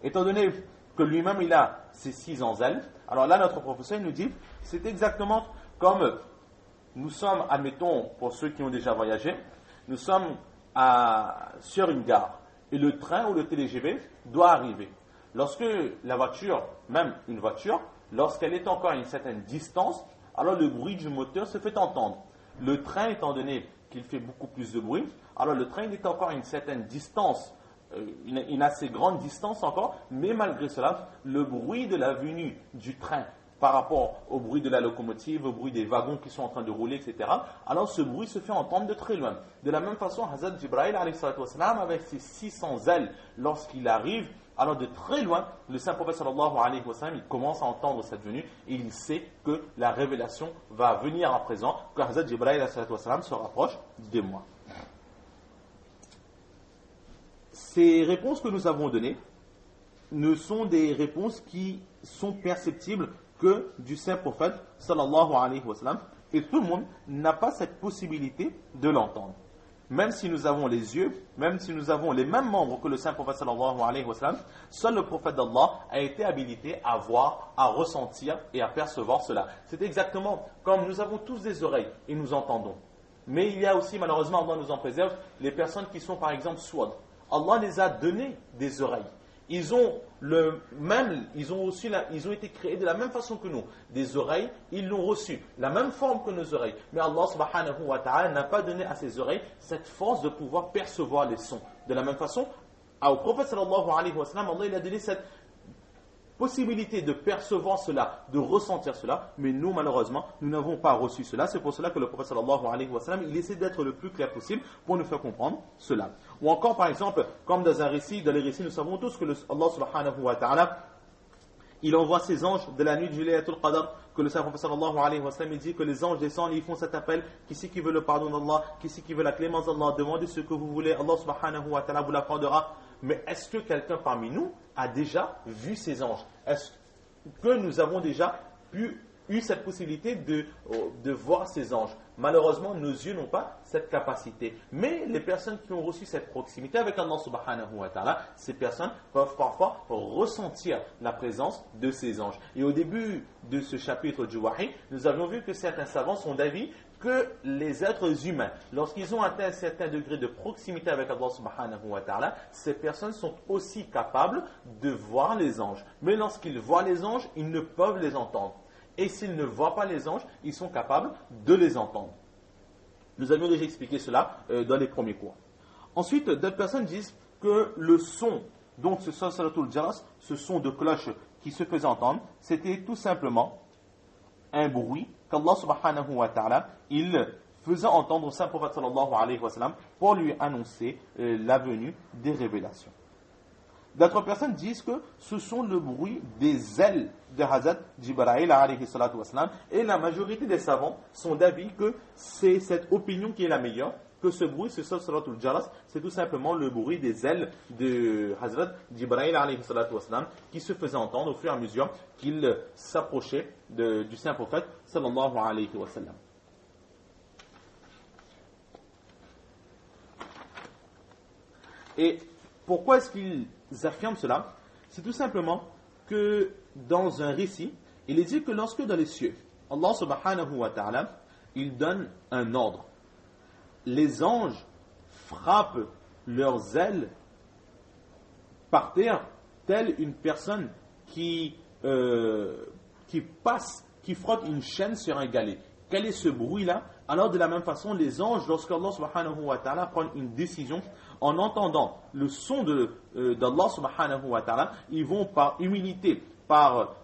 Étant donné que lui-même il a ces 6 ailes, alors là notre professeur nous dit, c'est exactement comme nous sommes, admettons, pour ceux qui ont déjà voyagé, nous sommes sur une gare et le train ou le TGV doit arriver. Lorsque la voiture, même une voiture, lorsqu'elle est encore à une certaine distance, alors le bruit du moteur se fait entendre. Le train, étant donné qu'il fait beaucoup plus de bruit, alors le train il est encore à une certaine distance, une assez grande distance encore, mais malgré cela, le bruit de la venue du train par rapport au bruit de la locomotive, au bruit des wagons qui sont en train de rouler, etc. Alors ce bruit se fait entendre de très loin. De la même façon, Hazrat Jibril, avec ses 600 ailes, lorsqu'il arrive, alors de très loin, le saint prophète sallallahu alayhi wa sallam, il commence à entendre cette venue et il sait que la révélation va venir à présent, que Hazrat Jibril se rapproche de moi. Ces réponses que nous avons données ne sont des réponses qui sont perceptibles que du saint prophète sallallahu alayhi wa sallam, et tout le monde n'a pas cette possibilité de l'entendre. Même si nous avons les yeux, même si nous avons les mêmes membres que le saint prophète sallallahu alayhi wa sallam, seul le prophète d'Allah a été habilité à voir, à ressentir et à percevoir cela. C'est exactement comme nous avons tous des oreilles et nous entendons. Mais il y a aussi, malheureusement, Allah nous en préserve, les personnes qui sont par exemple sourdes. Allah les a donné des oreilles. Ils ont été créés de la même façon que nous. Des oreilles, ils l'ont reçu, la même forme que nos oreilles. Mais Allah subhanahu wa ta'ala n'a pas donné à ces oreilles cette force de pouvoir percevoir les sons. De la même façon, au prophète sallallahu alayhi wa sallam, Allah il a donné cette possibilité de percevoir cela, de ressentir cela, mais nous malheureusement, nous n'avons pas reçu cela. C'est pour cela que le prophète sallallahu alayhi wa sallam, il essaie d'être le plus clair possible pour nous faire comprendre cela. Ou encore par exemple, comme dans les récits, nous savons tous que Allah subhanahu wa ta'ala, il envoie ses anges de la nuit du Laylatul Qadr, que le saint prophète sallallahu alayhi wa sallam, il dit que les anges descendent et ils font cet appel, qui c'est qui veut le pardon d'Allah, qui c'est qui veut la clémence d'Allah, demandez ce que vous voulez, Allah subhanahu wa ta'ala vous l'accordera. Mais est-ce que quelqu'un parmi nous a déjà vu ces anges? Est-ce que nous avons déjà eu cette possibilité de voir ces anges? Malheureusement, nos yeux n'ont pas cette capacité. Mais les personnes qui ont reçu cette proximité avec Allah subhanahu wa ta'ala, ces personnes peuvent parfois ressentir la présence de ces anges. Et au début de ce chapitre du Wahi, nous avions vu que certains savants sont d'avis que les êtres humains, lorsqu'ils ont atteint un certain degré de proximité avec Allah subhanahu wa ta'ala, ces personnes sont aussi capables de voir les anges. Mais lorsqu'ils voient les anges, ils ne peuvent les entendre. Et s'ils ne voient pas les anges, ils sont capables de les entendre. Nous avions déjà expliqué cela dans les premiers cours. Ensuite, d'autres personnes disent que le son, donc ce salatul jaras, ce son de cloche qui se faisait entendre, c'était tout simplement un bruit qu'Allah subhanahu wa ta'ala, il faisait entendre au saint prophète sallallahu alayhi wa sallam pour lui annoncer la venue des révélations. D'autres personnes disent que ce sont le bruit des ailes de Hazrat Jibril alayhi salatu wa sallam, et la majorité des savants sont d'avis que c'est cette opinion qui est la meilleure, que ce bruit, ce salatul jaras, c'est tout simplement le bruit des ailes de Hazrat Jibril alayhi salatu wa sallam qui se faisait entendre au fur et à mesure qu'il s'approchait du saint prophète sallallahu alayhi wa sallam. Et pourquoi est-ce qu'ils affirment cela? C'est tout simplement que dans un récit, il est dit que lorsque dans les cieux, Allah subhanahu wa ta'ala, il donne un ordre, les anges frappent leurs ailes par terre, telle une personne qui passe, qui frotte une chaîne sur un galet. Quel est ce bruit-là? Alors de la même façon, les anges, lorsque Allah subhanahu wa ta'ala prend une décision, en entendant le son d'Allah subhanahu wa ta'ala, ils vont par humilité, pour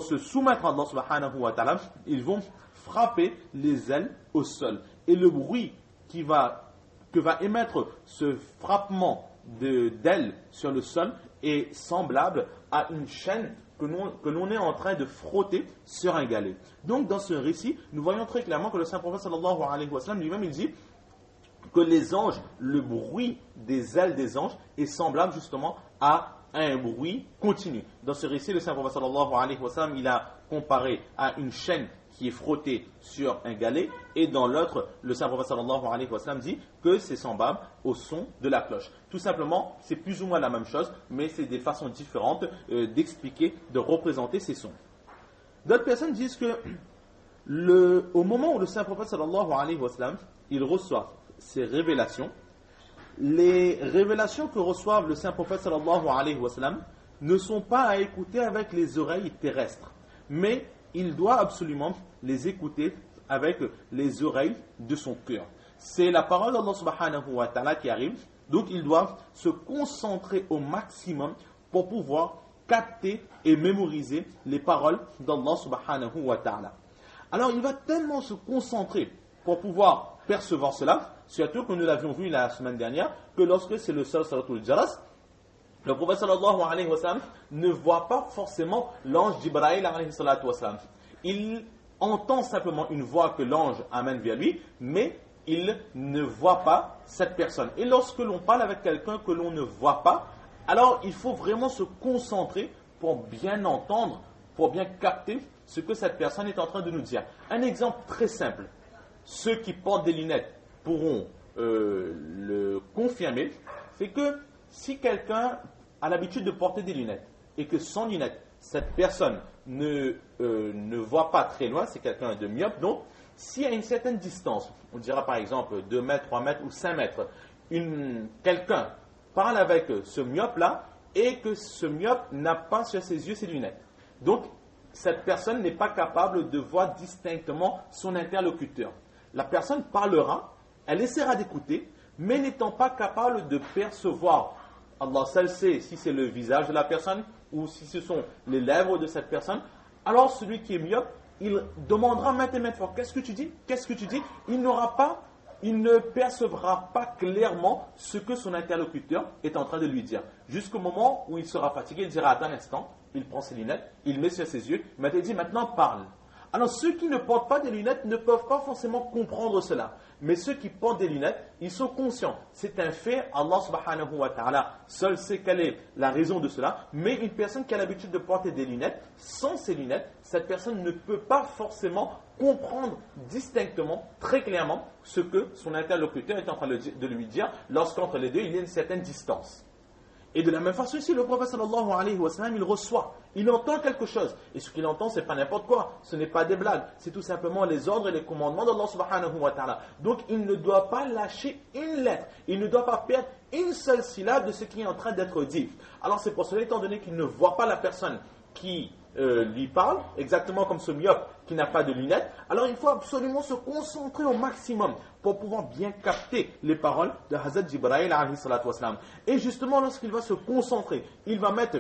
se soumettre à Allah subhanahu wa ta'ala, ils vont frapper les ailes au sol. Et le bruit que va émettre ce frappement d'ailes sur le sol est semblable à une chaîne que l'on est en train de frotter sur un galet. Donc dans ce récit, nous voyons très clairement que le saint prophète sallallahu alayhi wa sallam lui-même il dit que les anges, le bruit des ailes des anges est semblable justement à un bruit continu. Dans ce récit, le saint prophète sallallahu alayhi wa sallam il a comparé à une chaîne qui est frotté sur un galet, et dans l'autre, le saint prophète sallallahu alayhi wa sallam dit que c'est semblable au son de la cloche. Tout simplement, c'est plus ou moins la même chose, mais c'est des façons différentes d'expliquer, de représenter ces sons. D'autres personnes disent que au moment où le saint prophète sallallahu alayhi wa sallam, il reçoit ces révélations, les révélations que reçoivent le saint prophète sallallahu alayhi wa sallam ne sont pas à écouter avec les oreilles terrestres, mais il doit absolument les écouter avec les oreilles de son cœur. C'est la parole d'Allah subhanahu wa ta'ala qui arrive, donc il doit se concentrer au maximum pour pouvoir capter et mémoriser les paroles d'Allah subhanahu wa ta'ala. Alors il va tellement se concentrer pour pouvoir percevoir cela, surtout que nous l'avions vu la semaine dernière, que lorsque c'est le seul salatul jaras, le prophète sallallahu alayhi wa sallam ne voit pas forcément l'ange Jibril alayhi salatu wa sallam. Il entend simplement une voix que l'ange amène vers lui, mais il ne voit pas cette personne. Et lorsque l'on parle avec quelqu'un que l'on ne voit pas, alors il faut vraiment se concentrer pour bien entendre, pour bien capter ce que cette personne est en train de nous dire. Un exemple très simple. Ceux qui portent des lunettes pourront le confirmer, c'est que si quelqu'un a l'habitude de porter des lunettes et que sans lunettes, cette personne ne voit pas très loin, c'est quelqu'un de myope, donc si à une certaine distance, on dira par exemple 2 mètres, 3 mètres ou 5 mètres, quelqu'un parle avec ce myope-là et que ce myope n'a pas sur ses yeux ses lunettes. Donc, cette personne n'est pas capable de voir distinctement son interlocuteur. La personne parlera, elle essaiera d'écouter, mais n'étant pas capable de percevoir, Allah seul sait si c'est le visage de la personne ou si ce sont les lèvres de cette personne, alors celui qui est myope, il demandera maintes et maintes fois, qu'est-ce que tu dis? Qu'est-ce que tu dis? Il ne percevra pas clairement ce que son interlocuteur est en train de lui dire. Jusqu'au moment où il sera fatigué, il dira, attends un instant, il prend ses lunettes, il met sur ses yeux, il dit, maintenant parle. Alors ceux qui ne portent pas des lunettes ne peuvent pas forcément comprendre cela. Mais ceux qui portent des lunettes, ils sont conscients. C'est un fait, Allah subhanahu wa ta'ala seul sait quelle est la raison de cela. Mais une personne qui a l'habitude de porter des lunettes, sans ces lunettes, cette personne ne peut pas forcément comprendre distinctement, très clairement, ce que son interlocuteur est en train de lui dire lorsqu'entre les deux, il y a une certaine distance. Et de la même façon ici, le prophète sallallahu alayhi wa sallam, il reçoit, il entend quelque chose. Et ce qu'il entend, ce n'est pas n'importe quoi, ce n'est pas des blagues, c'est tout simplement les ordres et les commandements d'Allah subhanahu wa ta'ala. Donc il ne doit pas lâcher une lettre, il ne doit pas perdre une seule syllabe de ce qui est en train d'être dit. Alors c'est pour cela, étant donné qu'il ne voit pas la personne qui lui parle, exactement comme ce myope qui n'a pas de lunettes, alors il faut absolument se concentrer au maximum pour pouvoir bien capter les paroles de Hazrat Jibril alayhi salatu wassalam. Et justement, lorsqu'il va se concentrer, il va mettre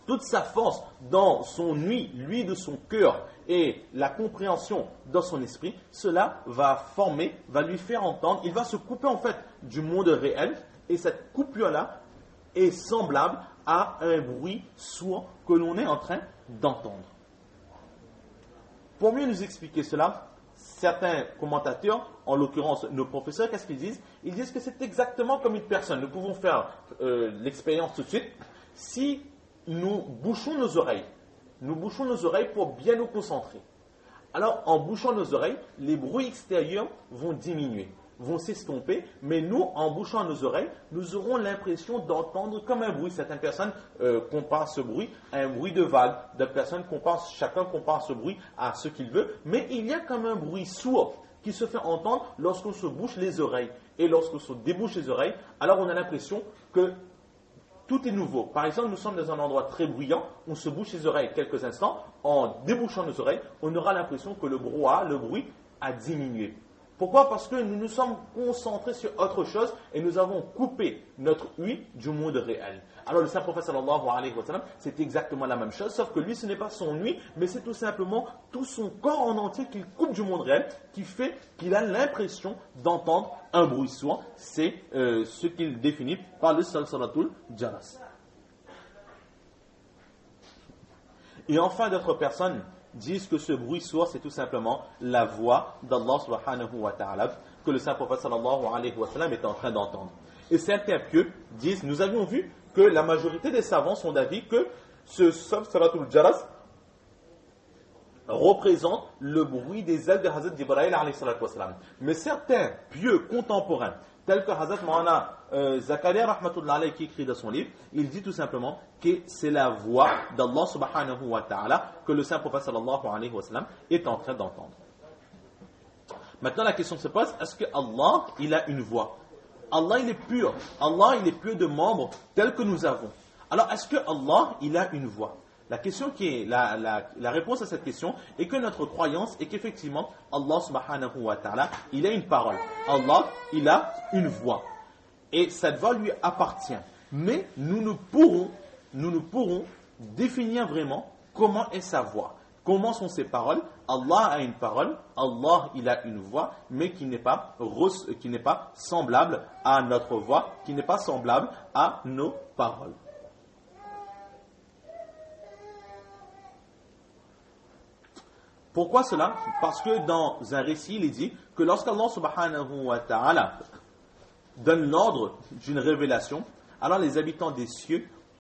toute sa force dans son lui de son cœur et la compréhension dans son esprit, cela va lui faire entendre, il va se couper en fait du monde réel, et cette coupure-là est semblable à un bruit sourd que l'on est en train d'entendre. Pour mieux nous expliquer cela, certains commentateurs, en l'occurrence nos professeurs, qu'est-ce qu'ils disent? Ils disent que c'est exactement comme une personne. Nous pouvons faire l'expérience tout de suite. Si nous bouchons nos oreilles pour bien nous concentrer. Alors, en bouchant nos oreilles, les bruits extérieurs vont diminuer, vont s'estomper, mais nous, en bouchant nos oreilles, nous aurons l'impression d'entendre comme un bruit. Certaines personnes comparent ce bruit à un bruit de vague. D'autres personnes chacun compare ce bruit à ce qu'il veut, mais il y a comme un bruit sourd qui se fait entendre lorsqu'on se bouche les oreilles. Et lorsqu'on se débouche les oreilles, alors on a l'impression que tout est nouveau. Par exemple, nous sommes dans un endroit très bruyant, on se bouche les oreilles quelques instants, en débouchant nos oreilles, on aura l'impression que le bruit a diminué. Pourquoi? Parce que nous nous sommes concentrés sur autre chose et nous avons coupé notre ouïe du monde réel. Alors le saint prophète sallallahu alayhi wa sallam, c'est exactement la même chose, sauf que lui ce n'est pas son ouïe, mais c'est tout simplement tout son corps en entier qu'il coupe du monde réel, qui fait qu'il a l'impression d'entendre un bruit sourd. C'est ce qu'il définit par le salsalatul jaras. Et enfin d'autres personnes disent que ce bruit sourd, c'est tout simplement la voix d'Allah subhanahu wa ta'ala que le saint prophète sallallahu alayhi wa sallam est en train d'entendre. Et certains pieux disent, nous avions vu que la majorité des savants sont d'avis que ce salatul jaras représente le bruit des ailes de Hazrat Jibril alayhi salatu wassalam. Mais certains pieux contemporains, tels que Hazrat Maulana Zakaria rahmatullah alayhi qui écrit dans son livre, il dit tout simplement que c'est la voix d'Allah subhanahu wa ta'ala que le saint prophète sallallahu alayhi wa sallam est en train d'entendre. Maintenant la question se pose, est-ce que Allah il a une voix? Allah il est pur. Allah il est pur de membres tels que nous avons. Alors est-ce que Allah il a une voix? La question qui est la réponse à cette question est que notre croyance est qu'effectivement Allah subhanahu wa ta'ala il a une parole. Allah il a une voix. Et cette voix lui appartient. Mais nous ne pourrons définir vraiment comment est sa voix. Comment sont ses paroles? Allah a une parole, Allah il a une voix, mais qui n'est pas semblable à notre voix, qui n'est pas semblable à nos paroles. Pourquoi cela? Parce que dans un récit, il est dit que lorsqu'Allah subhanahu wa ta'ala donne l'ordre d'une révélation, alors les habitants des cieux